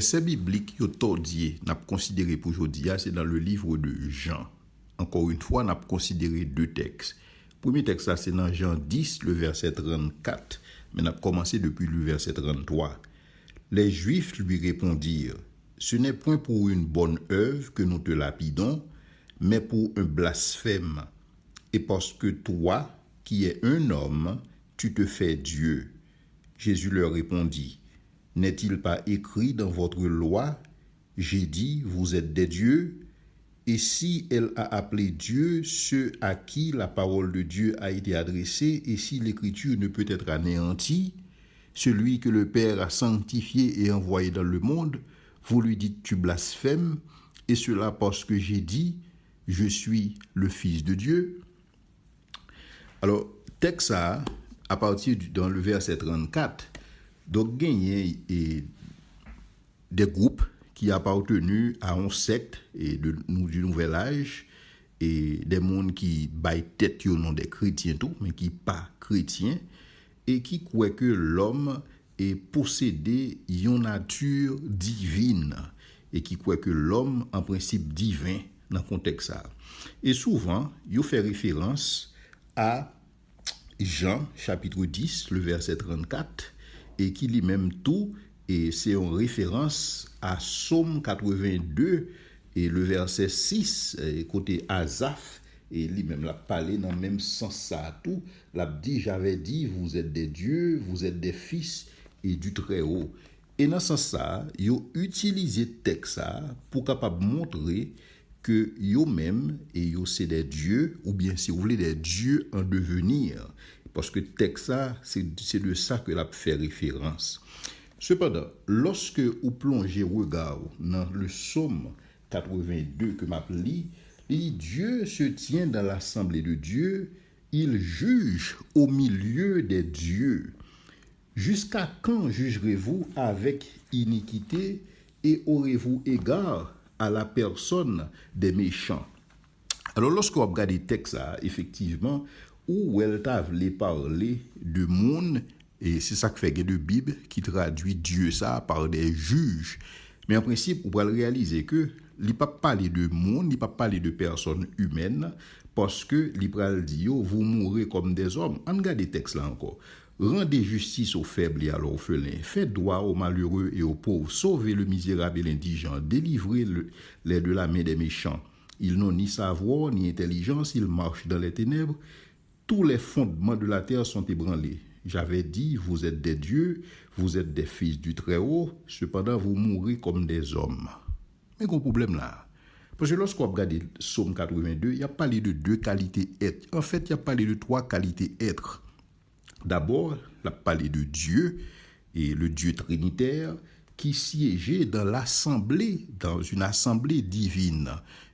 verset biblique yo tordie n'a considéré pour aujourd'hui, c'est dans le livre de Jean. Encore une fois, n'a considéré deux textes. Premier texte, c'est dans Jean 10, le verset 34, mais n'a commencé depuis le verset 33. Les Juifs lui répondirent, « Ce n'est point pour une bonne œuvre que nous te lapidons, mais pour un blasphème. Et parce que toi, qui es un homme, tu te fais Dieu. » Jésus leur répondit, « N'est-il pas écrit dans votre loi, j'ai dit, vous êtes des dieux? Et si elle a appelé Dieu ceux à qui la parole de Dieu a été adressée, et si l'écriture ne peut être anéantie, celui que le Père a sanctifié et envoyé dans le monde, vous lui dites tu blasphèmes, et cela parce que j'ai dit, je suis le Fils de Dieu. » Alors, texte ça, à partir dans le verset 34, donc gagné des groupes qui appartenu à un secte et du nouvel âge et des mondes qui baillent tête au nom des chrétiens tout mais qui pas chrétiens et qui croient que l'homme est possédé d'une nature divine et qui croient que l'homme en principe divin dans le contexte ça. Et souvent, il fait référence à Jean chapitre 10 le verset 34 et qui lit même tout. Et c'est en référence à Psaume 82 et le verset 6, côté Asaph, et lui-même l'a parlé dans le même sens ça tout. L'a dit, j'avais dit, vous êtes des dieux, vous êtes des fils et du Très-Haut. Et dans ce sens ça, ils ont utilisé texte ça pour capable montrer que yo même et yo c'est des dieux, ou bien si vous voulez des dieux en devenir. Parce que texte ça, c'est de ça que l'a fait référence. Cependant, lorsque vous plongez regard dans le psaume 82 que m'a li, Dieu se tient dans l'assemblée de Dieu, il juge au milieu des dieux. Jusqu'à quand jugerez-vous avec iniquité et aurez-vous égard à la personne des méchants? Alors, lorsque vous regardez le texte, effectivement, où elle t'a voulu parler de monde. Et c'est ça que fait de Bible qui traduit Dieu ça par des juges. Mais en principe, on va réaliser que il ne peut pas parler de monde, il ne peut pas parler de personnes humaines, parce que il va dire vous mourrez comme des hommes. On regarde les textes là encore. Rendez justice aux faibles et à l'orphelin, faites droit aux malheureux et aux pauvres, sauvez le misérable et l'indigent, délivrez-les de la main des méchants. Ils n'ont ni savoir ni intelligence, ils marchent dans les ténèbres. Tous les fondements de la terre sont ébranlés. J'avais dit, vous êtes des dieux, vous êtes des fils du Très-Haut, cependant vous mourrez comme des hommes. Mais quel problème là? Parce que lorsqu'on regarde Psaume 82, il y a parlé de deux qualités être. En fait, il y a parlé de trois qualités être. D'abord, il a parlé de Dieu, et le Dieu trinitaire, qui siégeait dans l'assemblée, dans une assemblée divine,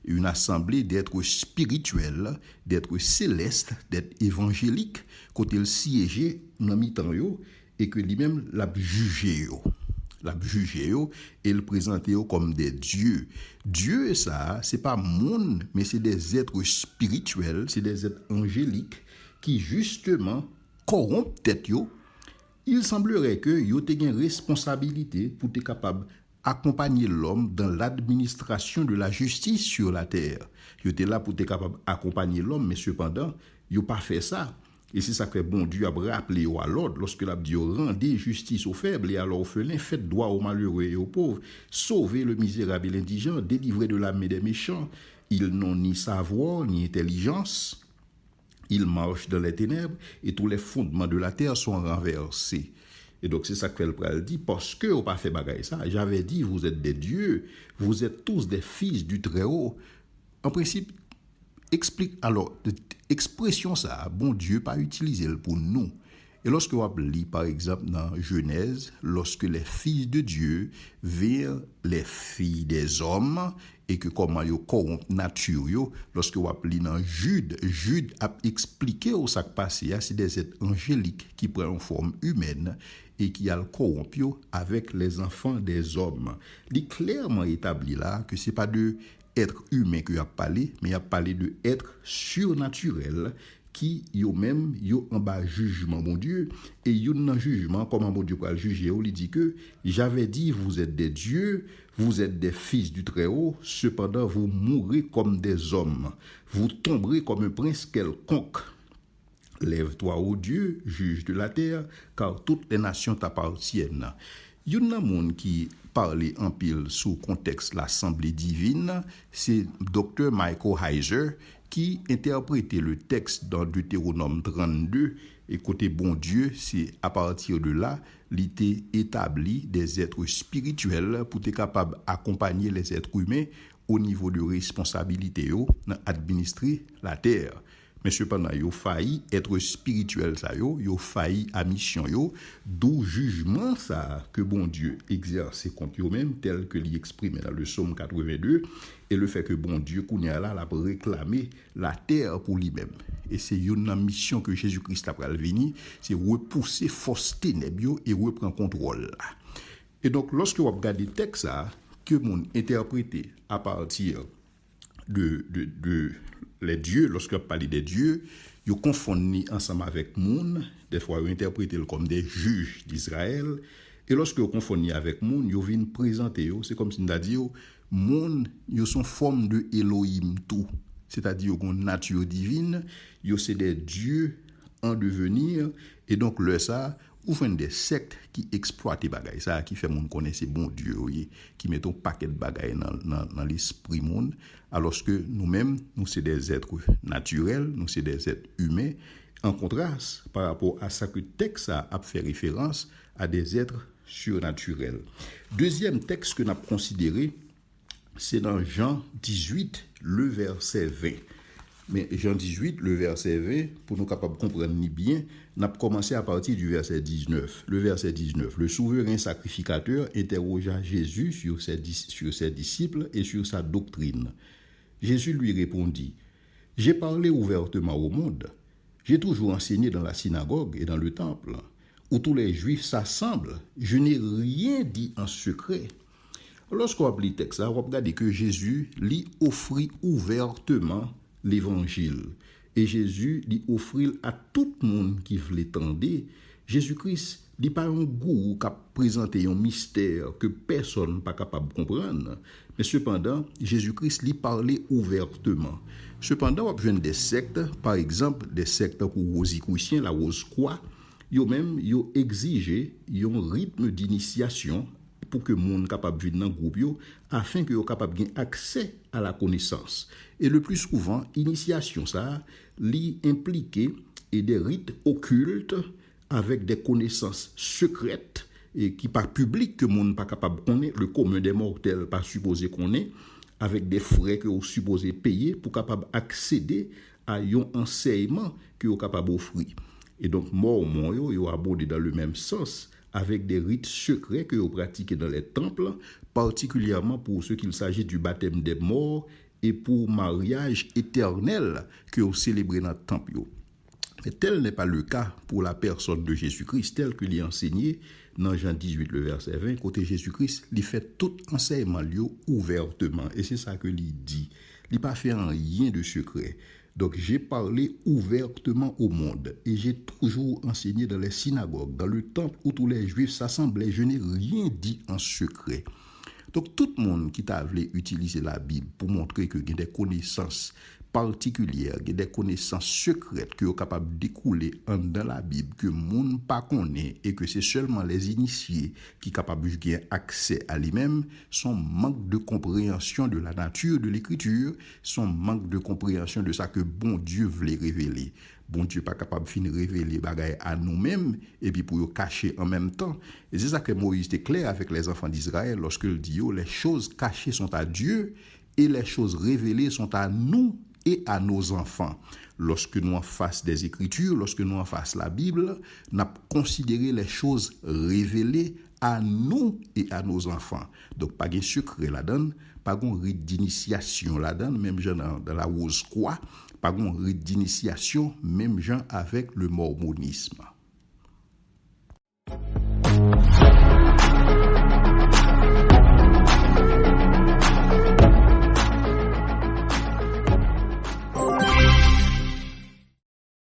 une assemblée d'êtres spirituels, d'êtres célestes, d'êtres évangéliques, quand il siégeait dans mi-temps et que lui-même l'a jugé et le présenté comme des dieux. Dieu ça, c'est pas monde, mais c'est des êtres spirituels, c'est des êtres angéliques qui justement corrompent tête yo. Il semblerait que yo te une responsabilité pour être capable accompagner l'homme dans l'administration de la justice sur la terre. Yo te là pour être capable accompagner l'homme, mais cependant, yo pas fait ça. Et c'est ça que bon Dieu a rappelé à l'ordre lorsque l'a dit rendez justice aux faibles et à l'orphelin, faites droit aux malheureux et aux pauvres, sauvez le misérable et l'indigent, délivrez de la main des méchants. Ils n'ont ni savoir ni intelligence. Ils marchent dans les ténèbres et tous les fondements de la terre sont renversés. Et donc c'est ça que le dit, parce que vous n'avez pas fait bagaille ça. J'avais dit, vous êtes des dieux, vous êtes tous des fils du Très-Haut. En principe, explique alors, expression ça, bon Dieu pas utilisé pour nous. Et lorsque vous lisez par exemple dans Genèse, lorsque les fils de Dieu virent les filles des hommes et que comment ils corrompent nature, lorsque vous lisez dans Jude a expliqué au sac passé, c'est des êtres angéliques qui prennent une forme humaine et qui a corrompu avec les enfants des hommes. Il est clairement établi là que c'est pas de être humain qu'il a parlé, mais il a parlé de être surnaturel qui yo même yo en bas jugement mon Dieu et yo dans jugement comment mon Dieu va le juger il dit que j'avais dit vous êtes des dieux, vous êtes des fils du Très-Haut, cependant vous mourrez comme des hommes, vous tomberez comme un prince quelconque. Lève-toi, ô Dieu, juge de la terre, car toutes les nations t'appartiennent. Il y a un monde qui parlait en pile sous contexte l'Assemblée divine, c'est Dr. Michael Heiser qui interprétait le texte dans Deutéronome 32. Et côté bon Dieu, c'est à partir de là, il était établi des êtres spirituels pour être capable d'accompagner les êtres humains au niveau de responsabilité, administrer la terre. Mais cependant, il a failli être spirituel, il a failli à mission, d'où jugement ça que bon Dieu exerce contre eux-mêmes, tel que l'exprime dans le psaume 82, et le fait que bon Dieu, qu'on est là, l'a réclamé la terre pour lui-même. Et c'est une mission que Jésus-Christ a venir, c'est repousser force ténèbres et reprendre contrôle. Et donc, lorsque vous regardez le texte, que mon interprété à partir de les dieux, lorsque vous parlez des dieux, ils confondent ensemble avec moun, des fois ils interprètent comme des juges d'Israël, et lorsque vous confondez avec moun, ils viennent présenter, c'est comme si on a dit, moun, ils sont forme de Elohim tout, c'est-à-dire qu'ils ont une nature divine, ils sont des dieux en devenir, et donc le ça, ou fait des sectes qui exploitent les bagailles, ça qui fait moun connaître bon Dieu, qui mettent un paquet de bagailles dans l'esprit monde, alors que nous-mêmes, nous c'est des êtres naturels, nous c'est des êtres humains, en contraste par rapport à ça que le texte a fait référence à des êtres surnaturels. Deuxième texte que nous avons considéré, c'est dans Jean 18, le verset 20. Mais Jean 18, le verset 20, pour nous capables de comprendre bien, nous avons commencé à partir du verset 19. Le verset 19, le souverain sacrificateur interrogea Jésus sur ses disciples et sur sa doctrine. Jésus lui répondit, « J'ai parlé ouvertement au monde. J'ai toujours enseigné dans la synagogue et dans le temple, où tous les Juifs s'assemblent. Je n'ai rien dit en secret. » Lorsqu'on lit le texte, on va regarder que Jésus lui offrit ouvertement l'évangile. Et Jésus lui offrit à tout le monde qui voulait tendre. Jésus-Christ n'est pas un gourou qui a présenté un mystère que personne n'est pas capable de comprendre. Mais cependant, Jésus-Christ lui parlait ouvertement. Cependant, on a besoin des sectes, par exemple, des sectes pour Rosicruciens, la Rose-Croix, ils même exigé un rythme d'initiation pour que le monde capable de vivre dans le groupe, afin que soit capable d'avoir accès à la connaissance. Et le plus souvent, l'initiation, ça, impliquait des rites occultes avec des connaissances secrètes et qui par public que le monde n'est pas capable de connaître, le commun des mortels pas supposé qu'on ait, avec des frais que vous supposez payer pour capable accéder à un enseignement que vous capable d'offrir. Et donc, mormon, vous abordé dans le même sens, avec des rites secrets que vous pratiquez dans les temples, particulièrement pour ce qu'il s'agit du baptême des morts et pour mariage éternel que vous célébrez dans le temple. Mais tel n'est pas le cas pour la personne de Jésus-Christ, tel que l'est enseigné dans Jean 18, le verset 20. Côté Jésus-Christ, il fait tout enseignement ouvertement. Et c'est ça que l'il dit. Il n'a pas fait rien de secret. Donc, j'ai parlé ouvertement au monde et j'ai toujours enseigné dans les synagogues, dans le temple où tous les Juifs s'assemblaient. Je n'ai rien dit en secret. Donc, tout le monde qui t'a voulu utiliser la Bible pour montrer qu'il y a des connaissances particulières, il y a des connaissances secrètes qui sont capables de découler dans la Bible, que le monde ne connaît pas et que c'est seulement les initiés qui sont capables de gagner accès à lui-même, son manque de compréhension de la nature de l'écriture, son manque de compréhension de ça que bon Dieu voulait révéler. Bon Dieu n'est pas capable de révéler bagaille à nous-mêmes et puis pour le cacher en même temps. Et c'est ça que Moïse était clair avec les enfants d'Israël lorsqu'il dit les choses cachées sont à Dieu et les choses révélées sont à nous et à nos enfants. Lorsque nous en face des Écritures, lorsque nous en face la Bible, nous avons considéré les choses révélées à nous et à nos enfants. Donc, pas de secret là-dedans, pas de rite d'initiation là-dedans, même genre dans la Rose-Croix, pas de rite d'initiation, même genre avec le mormonisme.